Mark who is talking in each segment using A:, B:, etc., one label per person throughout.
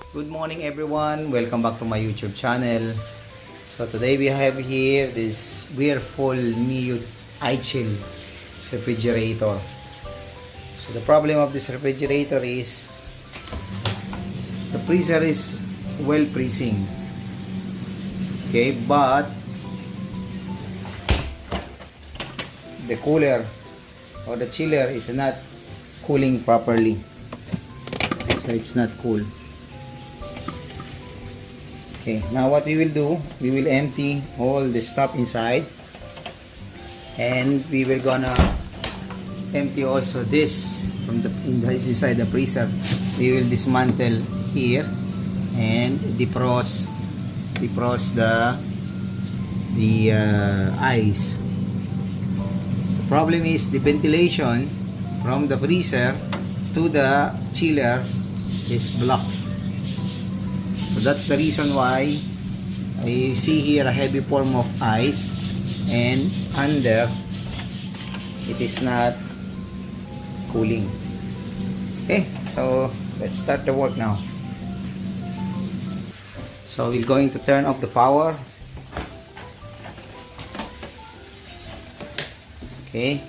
A: Good morning everyone, welcome back to my YouTube channel. So today we have here this WHIRLPOOL new ICHILL refrigerator. So the problem of this refrigerator is the freezer is well freezing, okay, but the cooler or the chiller is not cooling properly, so it's not cool. Okay, now what we will do, we will empty all the stuff inside, and we will gonna empty also this from the inside the freezer. We will dismantle here and defrost the ice. The problem is the ventilation from the freezer to the chiller is blocked. So that's the reason why I see here a heavy form of ice, and under it is not cooling. Okay, so let's start the work now. So we're going to turn off the power. Okay,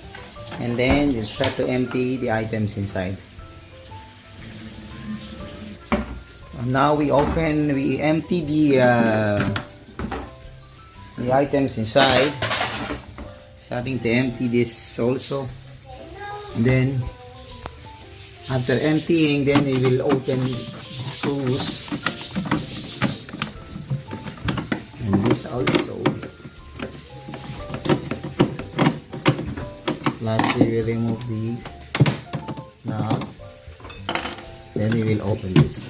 A: and then you start to empty the items inside. Now we empty the items inside, starting to empty this also, and then after emptying, then we will open the screws and this also, plus we will remove the knob, then we will open this.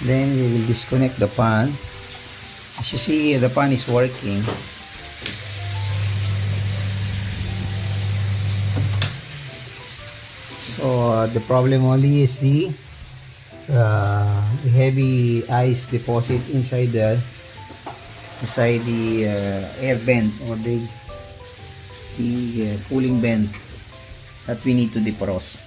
A: Then we will disconnect the fan. As you see here, the fan is working. So the problem only is the heavy ice deposit inside the air vent, or the cooling vent that we need to defrost.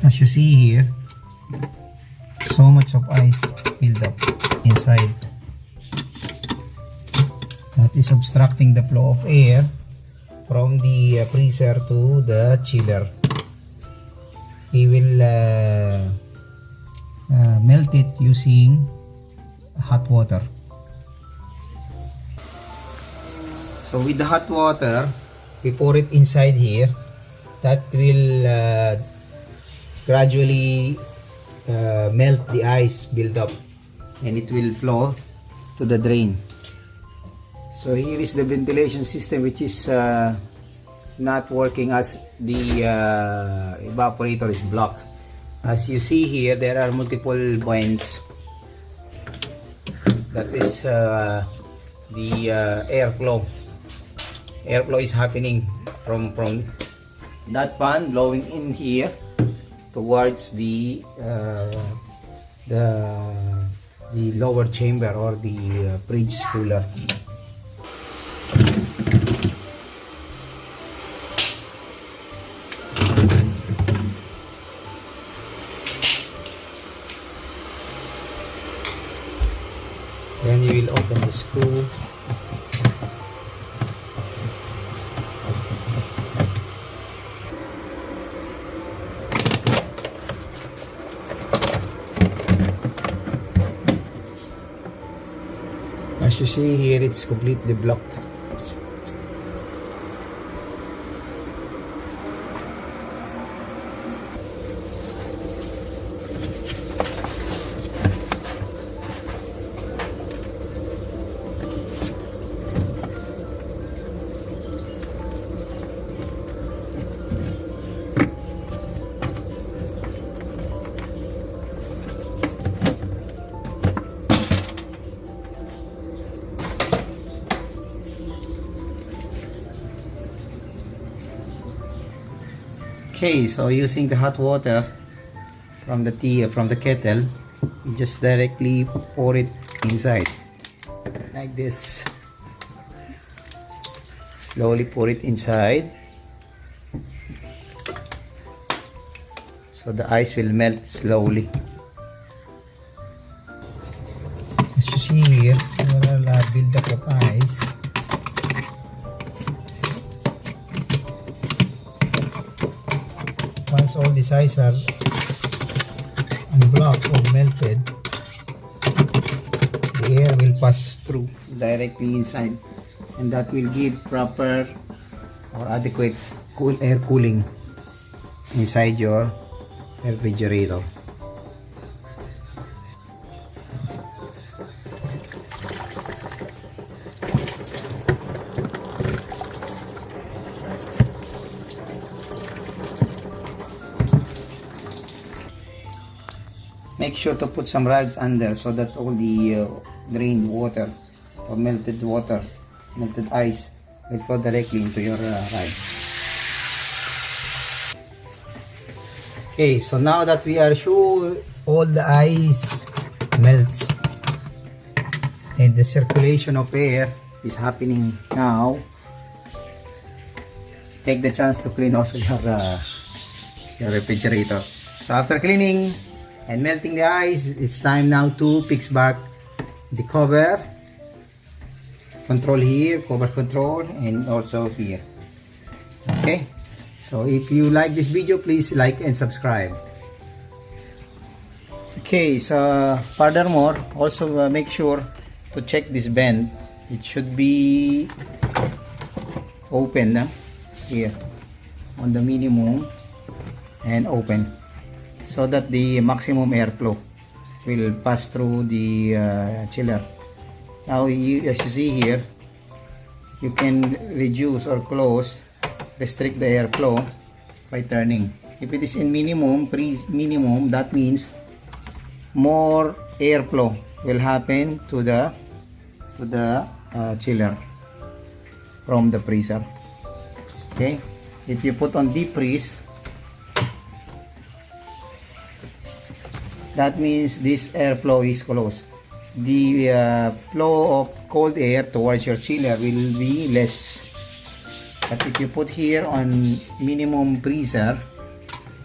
A: As you see here, so much of ice built up inside. That is obstructing the flow of air from the freezer to the chiller. We will melt it using hot water. So with the hot water, we pour it inside here. That will gradually melt the ice build up, and it will flow to the drain. So here is the ventilation system, which is not working as the evaporator is blocked. As you see here, there are multiple vents. That is the airflow. Airflow is happening from that fan blowing in here towards the lower chamber, or the fridge cooler. Then you will open the screw. As you see here, it's completely blocked. Okay, so using the hot water from the kettle, you just directly pour it inside like this. Slowly pour it inside so the ice will melt slowly. As you see here, there are a build-up of ice. Once all these ice are unblocked or melted, the air will pass through directly inside, and that will give proper or adequate air cooling inside your refrigerator. Make sure to put some rags under so that all the drained water or melted ice will flow directly into your rice. Okay, so now that we are sure all the ice melts and the circulation of air is happening now, take the chance to clean also your refrigerator. So after cleaning and melting the ice, it's time now to fix back the cover control here, cover control, and also here. Okay, so if you like this video, please like and subscribe. Okay, so furthermore, also make sure to check this bend. It should be open here on the minimum and open, so that the maximum airflow will pass through the chiller. Now as you see here, you can reduce or restrict the airflow by turning. If it is in minimum, that means more airflow will happen to the chiller from the freezer. Okay, if you put on deep freeze, that means this airflow is closed. The flow of cold air towards your chiller will be less. But if you put here on minimum freezer,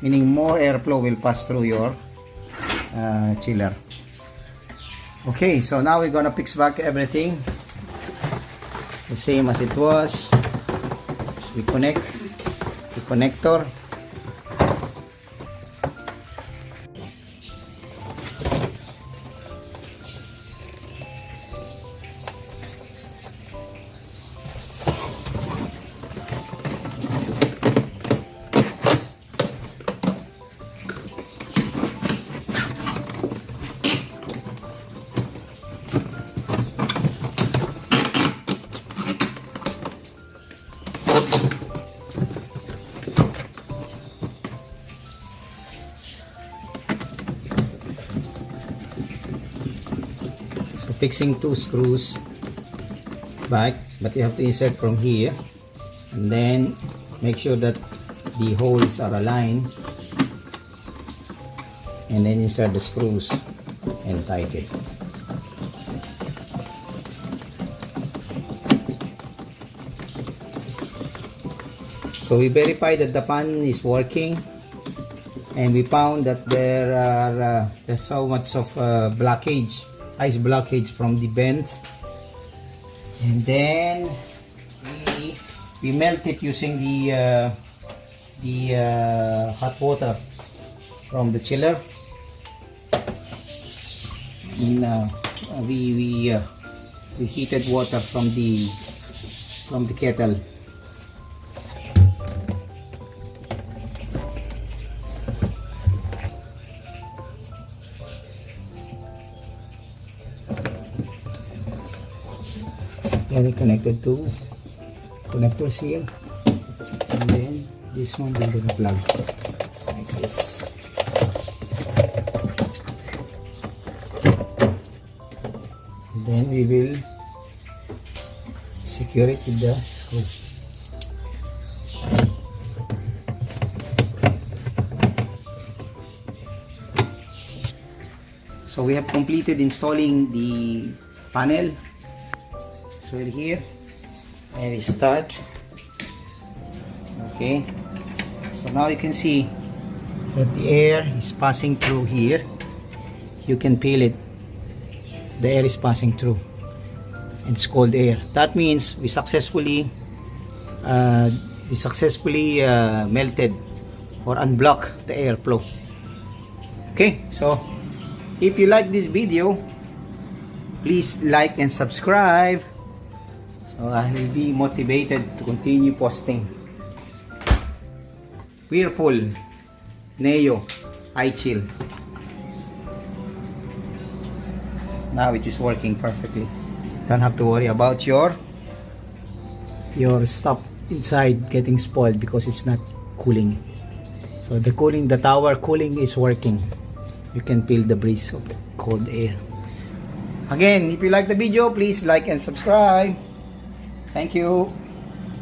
A: meaning more airflow will pass through your chiller. Okay, so now we're gonna fix back everything the same as it was. So we connect the connector. Fixing two screws back, but you have to insert from here, and then make sure that the holes are aligned, and then insert the screws and tighten. So we verified that the fan is working, and we found that there's so much of ice blockage from the vent, and then we melt it using the hot water from the chiller, and we heated water from the kettle. And connected to connectors here, and then this one will be the plug like this. And then we will secure it with the screw. So we have completed installing the panel. So here, and we start. Okay, so now you can see that the air is passing through here. You can feel it. The air is passing through. It's cold air. That means we successfully melted or unblocked the airflow. Okay, so if you like this video, please like and subscribe, so I will be motivated to continue posting. Whirlpool Neo ICHILL. Now it is working perfectly. Don't have to worry about your stuff inside getting spoiled because it's not cooling. So the tower cooling is working. You can feel the breeze of the cold air. Again, if you like the video, please like and subscribe. Thank you.